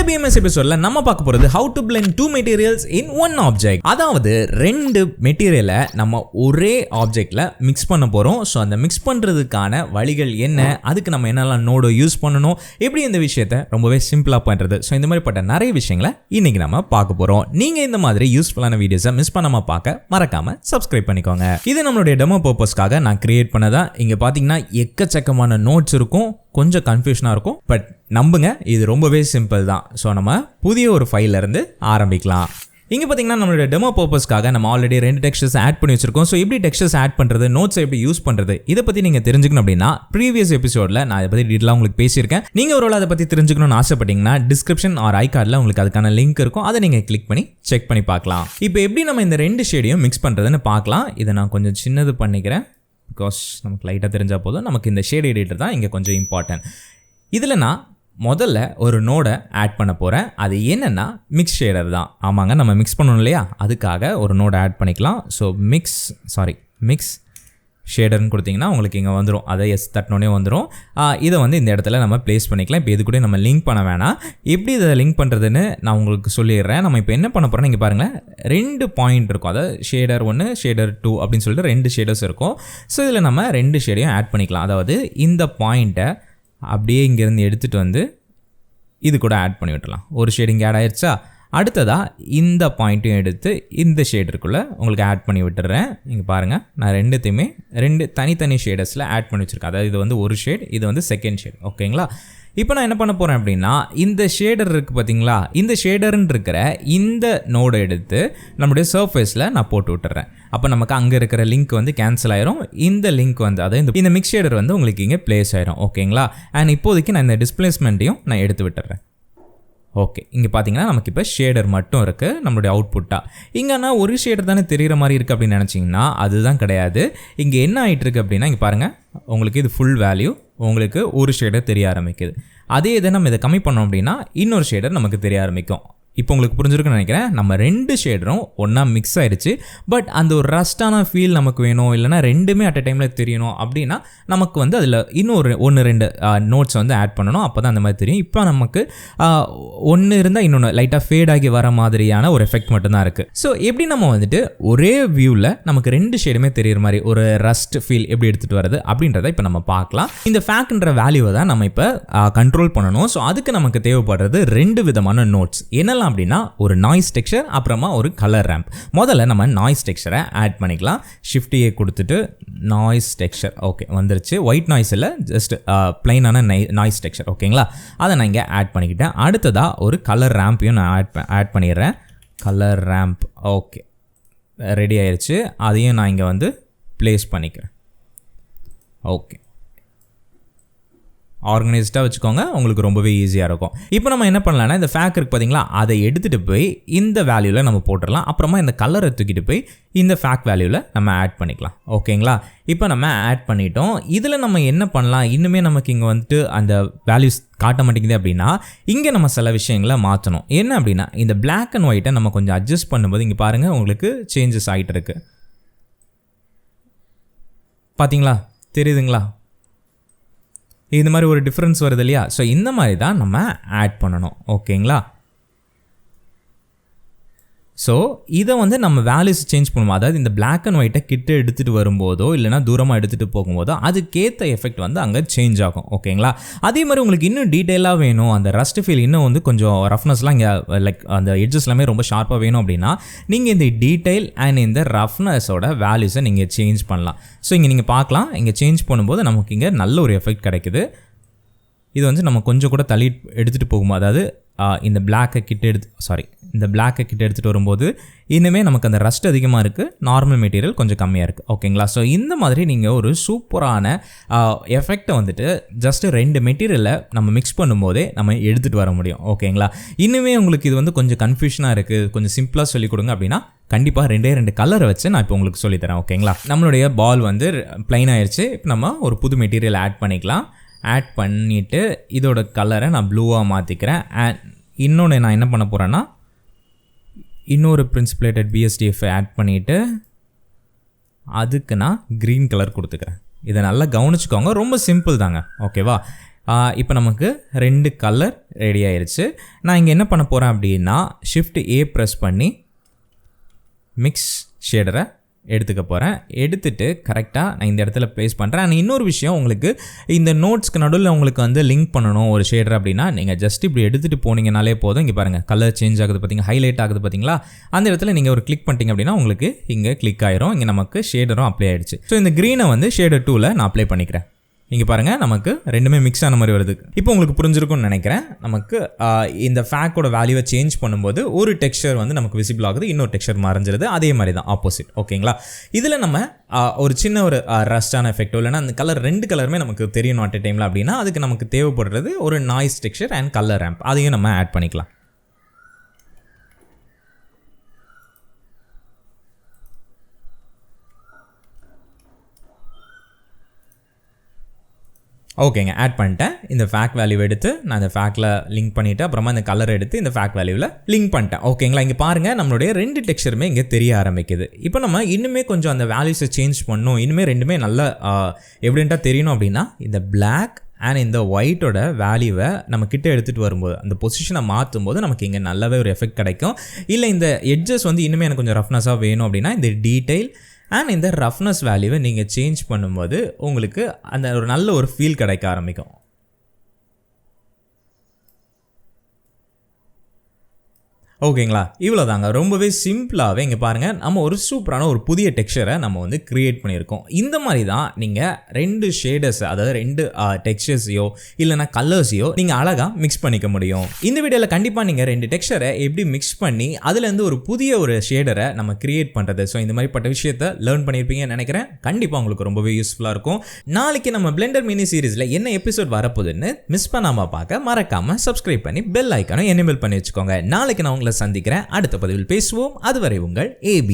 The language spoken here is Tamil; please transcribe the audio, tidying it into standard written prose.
BMS எபிசோட்ல நம்ம பார்க்க போறது how to blend two materials in one object. அதாவது ரெண்டு மெட்டீரியலை நம்ம ஒரே ஆப்ஜெக்ட்ல மிக்ஸ் பண்ண போறோம். ஸோ அந்த மிக்ஸ் பண்றதுக்கான வழிகள் என்ன, அதுக்கு நம்ம என்னெல்லாம் நோடோ யூஸ் பண்ணணும், எப்படி இந்த விஷயத்தை ரொம்பவே சிம்பிளா பண்றது. ஸோ இந்த மாதிரி பட்ட நிறைய விஷயங்களை இன்னைக்கு நம்ம பார்க்க போறோம். நீங்க இந்த மாதிரி யூஸ்ஃபுல்லான வீடியோஸை மிஸ் பண்ணாம பார்க்க மறக்காம சப்ஸ்கிரைப் பண்ணிக்கோங்க. இது நம்மளுடைய டெமோ பர்பஸ்க்காக நான் கிரியேட் பண்ணதா. இங்க பாத்தீங்கன்னா எக்கச்சக்கமான நோட்ஸ் இருக்கும், கொஞ்சம் கன்ஃபியூஷனாக இருக்கும். பட் நம்புங்க, இது ரொம்பவே சிம்பிள் தான். ஸோ நம்ம புதிய ஒரு ஃபைல்லேருந்து ஆரம்பிக்கலாம். இங்கே பார்த்தீங்கன்னா நம்மளோட டெமோ பர்பஸ்க்காக நம்ம ஆல்ரெடி 2 டெக்ஸ்டர்ஸ் ஆட் பண்ணி வச்சிருக்கோம். ஸோ எப்படி டெக்ஸ்டர்ஸ் ஆட் பண்ணுறது, நோட்ஸை எப்படி யூஸ் பண்ணுறது, இதை பற்றி நீங்கள் தெரிஞ்சுக்கணும் அப்படின்னா ப்ரீவியஸ் எபிசோடில் நான் இதை பற்றி டீட்டெயிலாக உங்களுக்கு பேசியிருக்கேன். நீங்கள் ஒரு அதை பற்றி தெரிஞ்சுக்கணும்னு ஆசைப்பட்டீங்கன்னா டிஸ்கிரிப்ஷன் ஆர் ஐ கார்டில் உங்களுக்கு அதுக்கான லிங்க் இருக்கும், அதை நீங்கள் கிளிக் பண்ணி செக் பண்ணி பார்க்கலாம். இப்போ எப்படி நம்ம இந்த 2 ஷேடையும் மிக்ஸ் பண்ணுறதுன்னு பார்க்கலாம். இதை நான் கொஞ்சம் சின்னது பண்ணிக்கிறேன், பிகாஸ் நமக்கு லைட்டாக தெரிஞ்சால் போதும். நமக்கு இந்த ஷேட் எடிட்டர் தான் இங்கே கொஞ்சம் இம்பார்ட்டன்ட். இதில் நான் முதல்ல ஒரு நோடை ஆட் பண்ண போகிறேன். அது என்னென்னா மிக்ஸ் ஷேடர் தான். ஆமாங்க, நம்ம மிக்ஸ் பண்ணணும் இல்லையா, அதுக்காக ஒரு நோடை ஆட் பண்ணிக்கலாம். ஸோ மிக்ஸ் ஷேடர்னு கொடுத்தீங்கன்னா உங்களுக்கு இங்கே வந்துடும். அதை தட்டினோடனே வந்துடும். இதை இந்த இடத்துல நம்ம ப்ளேஸ் பண்ணிக்கலாம். இப்போ இது கூட நம்ம லிங்க் பண்ண வேணாம். எப்படி இதை லிங்க் பண்ணுறதுன்னு நான் உங்களுக்கு சொல்லிடுறேன். நம்ம இப்போ என்ன பண்ண போகிறோம், இங்கே பாருங்களேன், 2 பாயிண்ட் இருக்கும். அதாவது ஷேடர் 1 ஷேடர் 2 அப்படின்னு சொல்லிட்டு 2 ஷேடர்ஸ் இருக்கும். ஸோ இதில் நம்ம 2 ஷேடையும் ஆட் பண்ணிக்கலாம். அதாவது இந்த பாயிண்ட்டை அப்படியே இங்கேருந்து எடுத்துகிட்டு இது கூட ஆட் பண்ணி விட்டுலாம். ஒரு ஷேடு இங்கே ஆட் ஆயிடுச்சா, அடுத்ததாக இந்த பாயிண்ட்டையும் எடுத்து இந்த ஷேடருக்குள்ளே உங்களுக்கு ஆட் பண்ணி விட்டுறேன். இங்கே பாருங்கள், நான் 2 தனித்தனி ஷேடர்ஸில் ஆட் பண்ணி வச்சுருக்கேன். அதாவது இது ஒரு ஷேட், இது செகண்ட் ஷேட். ஓகேங்களா, இப்போ நான் என்ன பண்ண போகிறேன் அப்படின்னா, இந்த ஷேடர் இருக்குது பார்த்தீங்களா, இந்த ஷேடர்ன்னு இருக்கிற இந்த நோடை எடுத்து நம்முடைய சர்ஃபேஸில் நான் போட்டு விட்டுறேன். அப்போ நமக்கு அங்கே இருக்கிற லிங்க் கேன்சல் ஆயிரும். இந்த லிங்க் அதாவது இந்த மிக்ஸ் ஷேடர் உங்களுக்கு இங்கே பிளேஸ் ஆயிரும். ஓகேங்களா, அண்ட் இப்போதைக்கு நான் இந்த டிஸ்பிளேஸ்மெண்ட்டையும் நான் எடுத்து விட்டுறேன். ஓகே, இங்கே பார்த்தீங்கன்னா நமக்கு இப்போ ஷேடர் மட்டும் இருக்குது நம்மளுடைய அவுட்புட்டாக. இங்கன்னா ஒரு ஷேடர் தானே தெரிகிற மாதிரி இருக்குது அப்படின்னு நினச்சிங்கன்னா அதுதான் கிடையாது. இங்கே என்ன ஆகிட்டுருக்கு அப்படின்னா, இங்கே பாருங்கள், உங்களுக்கு இது ஃபுல் வேல்யூ, உங்களுக்கு ஒரு ஷேடர் தெரிய ஆரம்பிக்குது. அதே இதை நம்ம இதை கம்மி பண்ணோம் அப்படின்னா இன்னொரு ஷேடர் நமக்கு தெரிய ஆரம்பிக்கும். இப்போ உங்களுக்கு புரிஞ்சிருக்குன்னு நினைக்கிறேன். நம்ம 2 ஷேடரும் ஒன்றா மிக்ஸ் ஆகிடுச்சு. பட் அந்த ஒரு ரஸ்டான ஃபீல் நமக்கு வேணும், இல்லைனா ரெண்டுமே அட் அ டைமில் தெரியணும் அப்படின்னா நமக்கு அதில் இன்னொரு 1-2 நோட்ஸ் ஆட் பண்ணணும். அப்போ தான் அந்த மாதிரி தெரியும். இப்போ நமக்கு ஒன்று இருந்தால் இன்னொன்று லைட்டாக ஃபேட் ஆகி வர மாதிரியான ஒரு எஃபெக்ட் மட்டும்தான் இருக்குது. ஸோ எப்படி நம்ம ஒரே வியூவில் நமக்கு 2 ஷேடுமே தெரிகிற மாதிரி ஒரு ரஸ்ட் ஃபீல் எப்படி எடுத்துகிட்டு வருது அப்படின்றத இப்போ நம்ம பார்க்கலாம். இந்த ஃபேக்ட்ன்ற வேல்யூவை தான் நம்ம இப்போ கண்ட்ரோல் பண்ணணும். ஸோ அதுக்கு நமக்கு தேவைப்படுறது 2 விதமான நோட்ஸ். என்னெல்லாம் அப்படின்னா, ஒரு நாய்ஸ் டெக்ஸ்சர், அப்புறமா ஒரு கலர் ரேம்ப். முதல்ல நம்ம நாய்ஸ் டெக்ஸ்சரை ஆட் பண்ணிக்கலாம். Shift A கொடுத்துட்டு நாய்ஸ் டெக்ஸ்சர், ஓகே வந்துருச்சு. ஒயிட் நாய்ஸ் இல்லை, ஜஸ்ட் பிளைனான நாய்ஸ் டெக்ஸ்சர். ஓகேங்களா, அதை நான் இங்கே ஆட் பண்ணிக்கிட்டேன். அடுத்ததாக ஒரு கலர் ரேம்பையும் நான் ஆட் பண்ணிடுறேன். கலர் ரேம்ப், ஓகே ரெடி ஆயிடுச்சு. அதையும் நான் இங்கே ப்ளேஸ் பண்ணிக்கிறேன். ஓகே, ஆர்கனைஸ்டாக வச்சுக்கோங்க, உங்களுக்கு ரொம்பவே ஈஸியாக இருக்கும். இப்போ நம்ம என்ன பண்ணலாம்னா, இந்த ஃபேக் இருக்குது பார்த்தீங்களா, அதை எடுத்துகிட்டு போய் இந்த வேல்யூவில் நம்ம போட்டுடலாம். அப்புறமா இந்த கலரை தூக்கிட்டு போய் இந்த ஃபேக் வேல்யூவில் நம்ம ஆட் பண்ணிக்கலாம். ஓகேங்களா, இப்போ நம்ம ஆட் பண்ணிட்டோம். இதில் நம்ம என்ன பண்ணலாம், இன்னுமே நமக்கு இங்கே அந்த வேல்யூஸ் காட்ட மாட்டேங்குது அப்படின்னா இங்கே நம்ம சில விஷயங்களை மாற்றணும். என்ன அப்படின்னா, இந்த பிளாக் அண்ட் ஒயிட்டை நம்ம கொஞ்சம் அட்ஜஸ்ட் பண்ணும்போது இங்கே பாருங்கள், உங்களுக்கு சேஞ்சஸ் ஆகிட்டு இருக்கு. பார்த்தீங்களா, தெரியுதுங்களா, இந்த மாதிரி ஒரு டிஃப்ரென்ஸ் வருது இல்லையா. ஸோ இந்த மாதிரி தான் நம்ம ஆட் பண்ணணும். ஓகேங்களா, ஸோ இதை நம்ம வேல்யூஸ் சேஞ்ச் பண்ணுவோம். அதாவது இந்த பிளாக் அண்ட் ஒயிட்டை கிட்ட எடுத்துகிட்டு வரும்போதோ இல்லைனா தூரமாக எடுத்துகிட்டு போகும்போதோ அதுக்கேற்ற எஃபெக்ட் அங்கே சேஞ்ச் ஆகும். ஓகேங்களா, அதே மாதிரி உங்களுக்கு இன்னும் டீட்டெயிலாக வேணும், அந்த ரஸ்ட் ஃபீல் இன்னும் கொஞ்சம் ரஃப்னஸ்லாம் இங்கே லைக் அந்த எட்ஜஸ் எல்லாமே ரொம்ப ஷார்ப்பாக வேணும் அப்படின்னா நீங்கள் இந்த டீட்டெயில் அண்ட் இந்த ரஃப்னஸோட வேல்யூஸை நீங்கள் சேஞ்ச் பண்ணலாம். ஸோ இங்கே நீங்கள் பார்க்கலாம், இங்கே சேஞ்ச் பண்ணும்போது நமக்கு இங்கே நல்ல ஒரு எஃபெக்ட் கிடைக்குது. இது நம்ம கொஞ்சம் கூட தள்ளி எடுத்துகிட்டு போகும்போது, அதாவது இந்த பிளாக்கை கிட்ட எடுத்துகிட்டு வரும்போது இன்னுமே நமக்கு அந்த ரஸ்ட் அதிகமாக இருக்குது, நார்மல் மெட்டீரியல் கொஞ்சம் கம்மியாக இருக்குது. ஓகேங்களா, ஸோ இந்த மாதிரி நீங்கள் ஒரு சூப்பரான எஃபெக்டை ஜஸ்ட் 2 மெட்டீரியலை நம்ம மிக்ஸ் பண்ணும்போதே நம்ம எடுத்துகிட்டு வர முடியும். ஓகேங்களா, இன்னுமே உங்களுக்கு இது கொஞ்சம் கன்ஃபியூஷனாக இருக்குது, கொஞ்சம் சிம்பிளாக சொல்லிக் கொடுங்க அப்படின்னா கண்டிப்பாக 2 கலரை வச்சு நான் இப்போ உங்களுக்கு சொல்லித்தரேன். ஓகேங்களா, நம்மளுடைய பால் ப்ளைன் ஆயிடுச்சு. இப்போ நம்ம ஒரு புது மெட்டீரியல் ஆட் பண்ணிக்கலாம். ஆட் பண்ணிவிட்டு இதோட கலரை நான் ப்ளூவாக மாற்றிக்கிறேன். அண்ட் இன்னொன்று நான் என்ன பண்ண போகிறேன்னா, இன்னொரு பிரின்சிபிளேட்டட் BSDF ஆட் பண்ணிவிட்டு அதுக்கு நான் க்ரீன் கலர் கொடுத்துக்கிறேன். இதை நல்லா கவனிச்சுக்கோங்க, ரொம்ப சிம்பிள் தாங்க. ஓகேவா, இப்போ நமக்கு 2 கலர் ரெடி ஆயிருச்சு. நான் இங்கே என்ன பண்ண போகிறேன் அப்படின்னா Shift A ப்ரெஸ் பண்ணி மிக்ஸ் ஷேடரை எடுத்துக்க போகிறேன். எடுத்துகிட்டு கரெக்டாக நான் இந்த இடத்துல ப்ளேஸ் பண்ணுறேன். அண்ட் இன்னொரு விஷயம், உங்களுக்கு இந்த நோட்ஸ்க்கு நடுவில் உங்களுக்கு வந்து லிங்க் பண்ணணும் ஒரு ஷேடர் அப்படின்னா நீங்கள் ஜஸ்ட் இப்படி எடுத்துகிட்டு போனீங்கனாலே போதும். இங்கே பாருங்கள் கலர் சேஞ்ச் ஆகுது பார்த்தீங்களா, ஹைலைட் ஆகுது பார்த்தீங்களா. அந்த இடத்துல நீங்கள் ஒரு கிளிக் பண்ணிட்டீங்க அப்படின்னா உங்களுக்கு இங்கே கிளிக் ஆயிரும். இங்கே நமக்கு ஷேடரும் அப்ளை ஆகிடுச்சு. ஸோ இந்த க்ரீனை வந்து ஷேடர் 2ல் நான் அப்ளை பண்ணிக்கிறேன். இங்கே பாருங்கள் நமக்கு ரெண்டுமே மிக்ஸ் ஆன மாதிரி வருது. இப்போ உங்களுக்கு புரிஞ்சிருக்கும்னு நினைக்கிறேன். நமக்கு இந்த ஃபேக்கோட வேல்யூவை சேஞ்ச் பண்ணும்போது ஒரு டெக்ஸ்சர் வந்து நமக்கு விசிபிள் ஆகுது, இன்னொரு டெக்ஸ்சர் மறைஞ்சிருது. அதே மாதிரி தான் ஆப்போசிட். ஓகேங்களா. இதில் நம்ம ஒரு சின்ன ஒரு ரஸ்டான எஃபெக்டோ இல்லைனா அந்த கலர் 2 கலருமே நமக்கு தெரியணும் அட் டைமில் அப்படின்னா அதுக்கு நமக்கு தேவைப்படுறது ஒரு noise texture and colour ramp. அதையும் நம்ம ஆட் பண்ணிக்கலாம். ஓகேங்க, ஆட் பண்ணிட்டேன். இந்த ஃபேக் வேல்யூ எடுத்து நான் இந்த ஃபேக்கில் லிங்க் பண்ணிவிட்டு அப்புறமா இந்த கலர் எடுத்து இந்த ஃபேக் வேல்யூவில் லிங்க் பண்ணிட்டேன். ஓகேங்களா. இங்கே பாருங்கள் நம்மளுடைய 2 டெக்ஸ்சருமே இங்கே தெரிய ஆரம்பிக்குது. இப்போ நம்ம இன்னுமே கொஞ்சம் அந்த வேல்யூஸை சேஞ்ச் பண்ணணும், இன்னுமே ரெண்டுமே நல்ல எவிடெண்ட்டாக தெரியணும் அப்படின்னா இந்த பிளாக் அண்ட் இந்த ஒயிட்டோட வேல்யூவை நம்ம கிட்ட எடுத்துகிட்டு வரும்போது அந்த பொசிஷனை மாற்றும் போது நமக்கு இங்கே நல்லாவே ஒரு எஃபெக்ட் கிடைக்கும். இல்லை இந்த எட்ஜஸ் வந்து இன்னுமே எனக்கு கொஞ்சம் ரஃப்னஸாக வேணும் அப்படின்னா இந்த டீட்டெயில் அண்ட் இந்த ரஃப்னஸ் வேல்யூவை நீங்கள் சேஞ்ச் பண்ணும்போது உங்களுக்கு அந்த ஒரு நல்ல ஒரு ஃபீல் கிடைக்க ஆரம்பிக்கும். ஓகேங்களா. இவ்வளோ தாங்க, ரொம்பவே சிம்பிளாகவே இங்கே பாருங்கள் நம்ம ஒரு சூப்பரான ஒரு புதிய டெக்ஸ்சரை நம்ம வந்து க்ரியேட் பண்ணியிருக்கோம். இந்த மாதிரி தான் நீங்கள் 2 ஷேடர்ஸ், அதாவது 2 டெக்ஸ்சர்ஸையோ இல்லைனா கலர்ஸையோ நீங்கள் அழகாக மிக்ஸ் பண்ணிக்க முடியும். இந்த வீடியோவில் கண்டிப்பாக நீங்கள் 2 டெக்ஸ்சரை எப்படி மிக்ஸ் பண்ணி அதுலேருந்து ஒரு புதிய ஒரு ஷேடரை நம்ம க்ரியேட் பண்ணுறது, ஸோ இந்த மாதிரிப்பட்ட விஷயத்தை லேர்ன் பண்ணியிருப்பீங்கன்னு நினைக்கிறேன். கண்டிப்பாக உங்களுக்கு ரொம்பவே யூஸ்ஃபுல்லாக இருக்கும். நாளைக்கு நம்ம பிளெண்டர் மினி சீரீஸில் என்ன எபிசோட் வரப்போகுதுன்னு மிஸ் பண்ணாமல் பார்க்க மறக்காமல் சப்ஸ்கிரைப் பண்ணி பெல் ஐக்கானை எனேபிள் பண்ணி வச்சுக்கோங்க. நாளைக்கு நான் உங்களை சந்திக்கிறேன். அடுத்த பதிவில் பேசுவோம். அதுவரை உங்கள் AB.